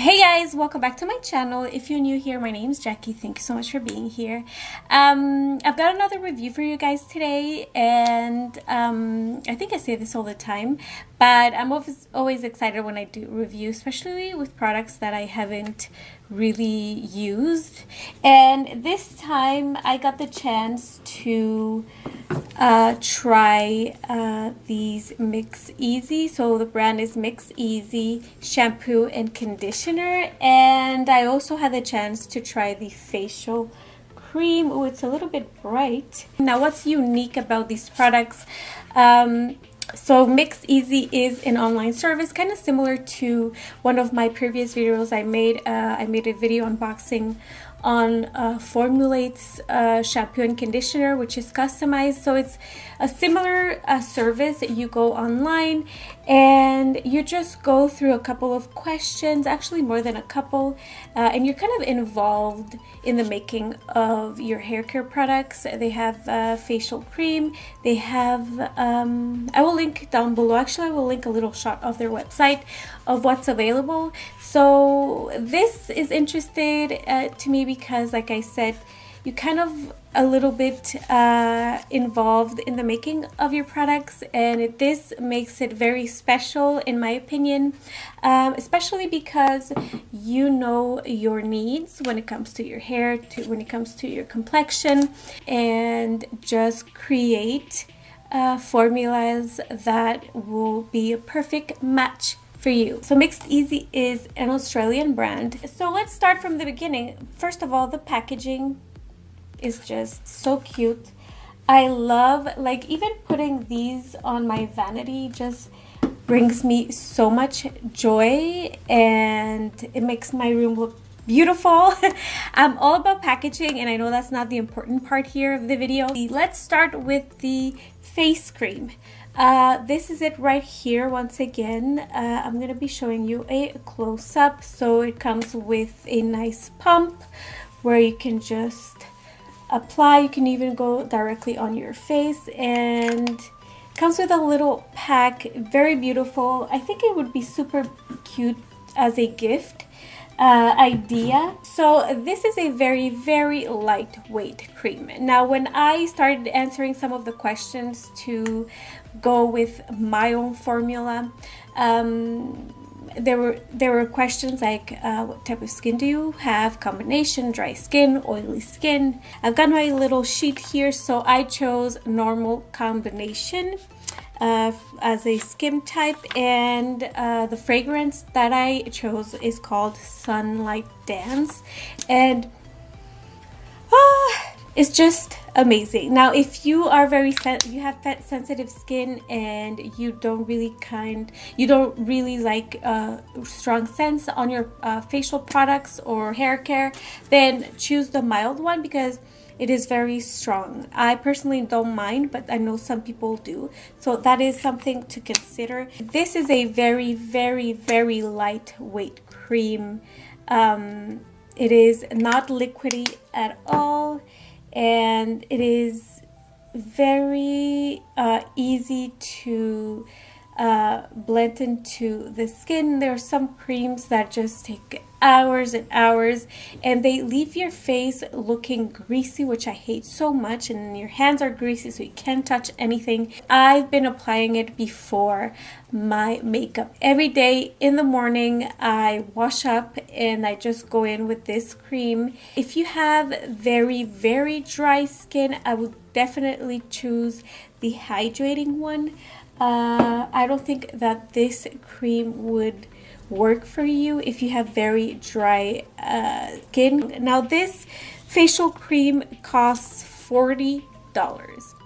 Hey guys, welcome back to my channel. If you're new here, my name's Jackie. Thank you so much for being here. I've got another review for you guys today, and I think I say this all the time, but I'm always excited when I do review, especially with products that I haven't really used. And this time I got the chance to try these MixEasy. So the brand is MixEasy shampoo and conditioner, and I also had the chance to try the facial cream. Oh, it's a little bit bright. Now, what's unique about these products? So MixEasy is an online service, kind of similar to one of my previous videos I made. I made a video unboxing on Formulate's shampoo and conditioner, which is customized. So it's a similar service. You go online and you just go through a couple of questions, actually more than a couple, and you're kind of involved in the making of your hair care products. They have facial cream. They have, I will link down below. Actually, I will link a little shot of their website of what's available. So this is interesting to me because, like I said, you kind of a little bit involved in the making of your products, and this makes it very special in my opinion, especially because you know your needs when it comes to your hair, when it comes to your complexion, and just create formulas that will be a perfect match for you. So MixEasy is an Australian brand. So let's start from the beginning. First of all, the packaging is just so cute. I love, like, even putting these on my vanity just brings me so much joy, and it makes my room look beautiful. I'm all about packaging, and I know that's not the important part here of the video. Let's start with the face cream. This is it right here. Once again, I'm going to be showing you a close-up. So it comes with a nice pump where you can just apply. You can even go directly on your face, and it comes with a little pack. Very beautiful. I think it would be super cute as a gift idea. So this is a very lightweight cream. Now, when I started answering some of the questions to go with my own formula, there were questions like what type of skin do you have, combination, dry skin, oily skin. I've got my little sheet here, so I chose normal combination as a skin type, and the fragrance that I chose is called Sunlight Dance, and it's just amazing. Now, if you are you have sensitive skin and you don't really like strong scents on your facial products or hair care, then choose the mild one because it is very strong. I personally don't mind, but I know some people do. So that is something to consider. This is a very lightweight cream. It is not liquidy at all, and it is very easy to blend into the skin. There are some creams that just take hours and hours, and they leave your face looking greasy, which I hate so much, and your hands are greasy so you can't touch anything. I've been applying it before my makeup every day. In the morning I wash up and I just go in with this cream. If you have very dry skin, I would definitely choose the hydrating one. I don't think that this cream would work for you if you have very dry skin. Now, this facial cream costs $40.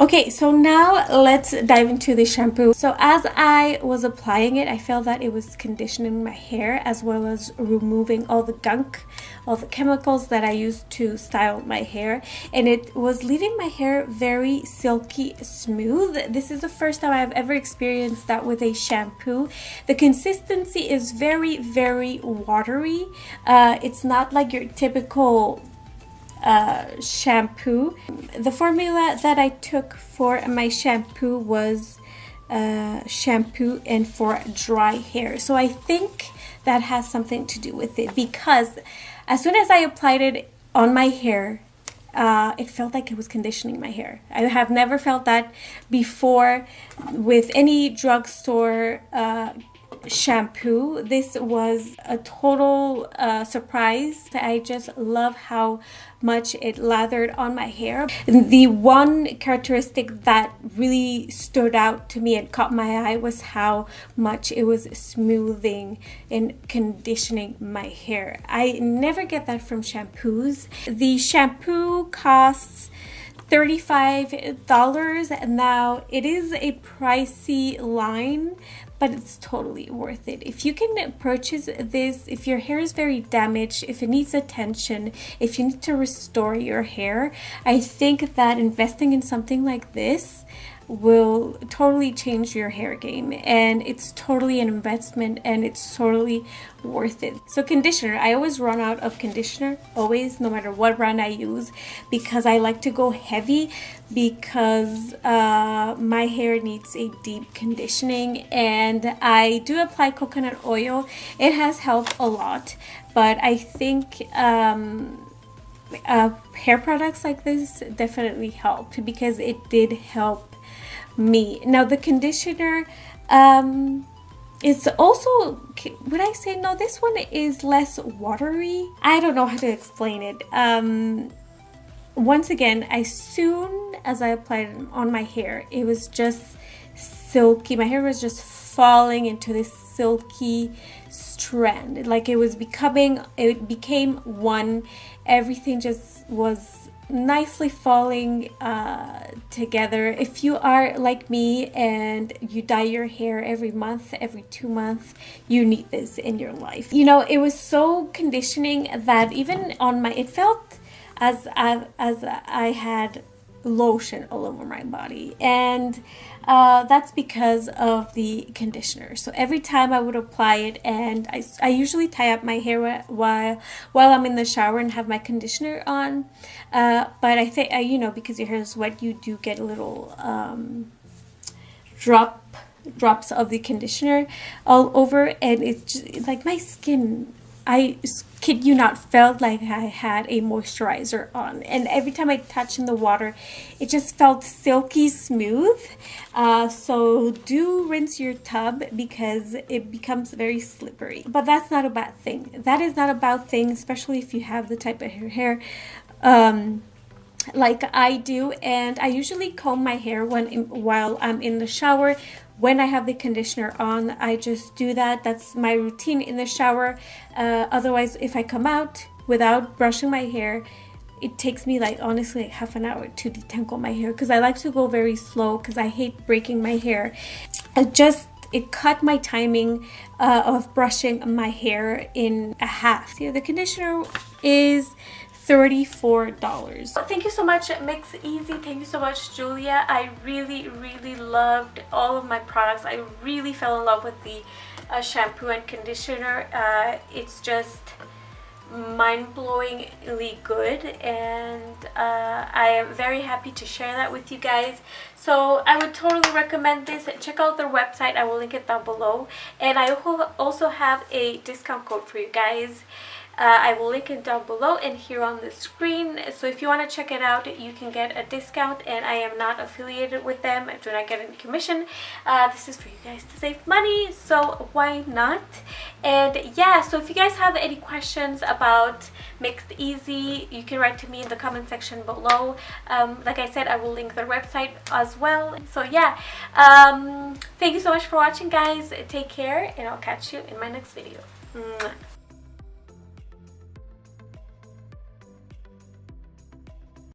Okay, so now let's dive into the shampoo. So as I was applying it, I felt that it was conditioning my hair as well as removing all the gunk, all the chemicals that I used to style my hair, and it was leaving my hair very silky smooth. This is the first time I've ever experienced that with a shampoo. The consistency is very watery. It's not like your typical shampoo. The formula that I took for my shampoo was shampoo and for dry hair. So I think that has something to do with it, because as soon as I applied it on my hair, it felt like it was conditioning my hair. I have never felt that before with any drugstore shampoo. This was a total surprise. I just love how much it lathered on my hair. The one characteristic that really stood out to me and caught my eye was how much it was smoothing and conditioning my hair. I never get that from shampoos. The shampoo costs $35. Now, it is a pricey line, but it's totally worth it. If you can purchase this, if your hair is very damaged, if it needs attention, if you need to restore your hair, I think that investing in something like this will totally change your hair game, and it's totally an investment, and it's totally worth it. So conditioner, I always run out of conditioner, always, no matter what brand I use, because I like to go heavy, because my hair needs a deep conditioning, and I do apply coconut oil. It has helped a lot, but I think hair products like this definitely helped, because it did help me. Now the conditioner is also, would I say, no, this one is less watery. I don't know how to explain it. Once again, as soon as I applied it on my hair, it was just silky. My hair was just falling into this silky strand, like it became one. Everything just was nicely falling together. If you are like me and you dye your hair every month, every 2 months, you need this in your life. You know, it was so conditioning that even on my, it felt as I had lotion all over my body, and that's because of the conditioner. So every time I would apply it, and I usually tie up my hair while I'm in the shower and have my conditioner on, but I think you know, because your hair is wet, you do get a little drops of the conditioner all over, and it's just like my skin, I kid you not, felt like I had a moisturizer on, and every time I touched in the water, it just felt silky smooth. So do rinse your tub, because it becomes very slippery. But that's not a bad thing. That is not a bad thing, especially if you have the type of hair like I do. And I usually comb my hair while I'm in the shower. When I have the conditioner on, I just do that. That's my routine in the shower. Otherwise, if I come out without brushing my hair, it takes me like, honestly, like half an hour to detangle my hair, because I like to go very slow, because I hate breaking my hair. It cut my timing of brushing my hair in half. Yeah, the conditioner is $34. Thank you so much, MixEasy. Thank you so much, Julia. I really loved all of my products. I really fell in love with the shampoo and conditioner. It's just mind-blowingly good, and I am very happy to share that with you guys. So I would totally recommend this. Check out their website. I will link it down below, and I also have a discount code for you guys. I will link it down below and here on the screen. So if you want to check it out, you can get a discount, and I am not affiliated with them. I do not get any commission. This is for you guys to save money, so why not? And yeah, so if you guys have any questions about MixEasy, you can write to me in the comment section below. Like I said, I will link their website as well. So yeah, thank you so much for watching, guys. Take care, and I'll catch you in my next video. Mwah.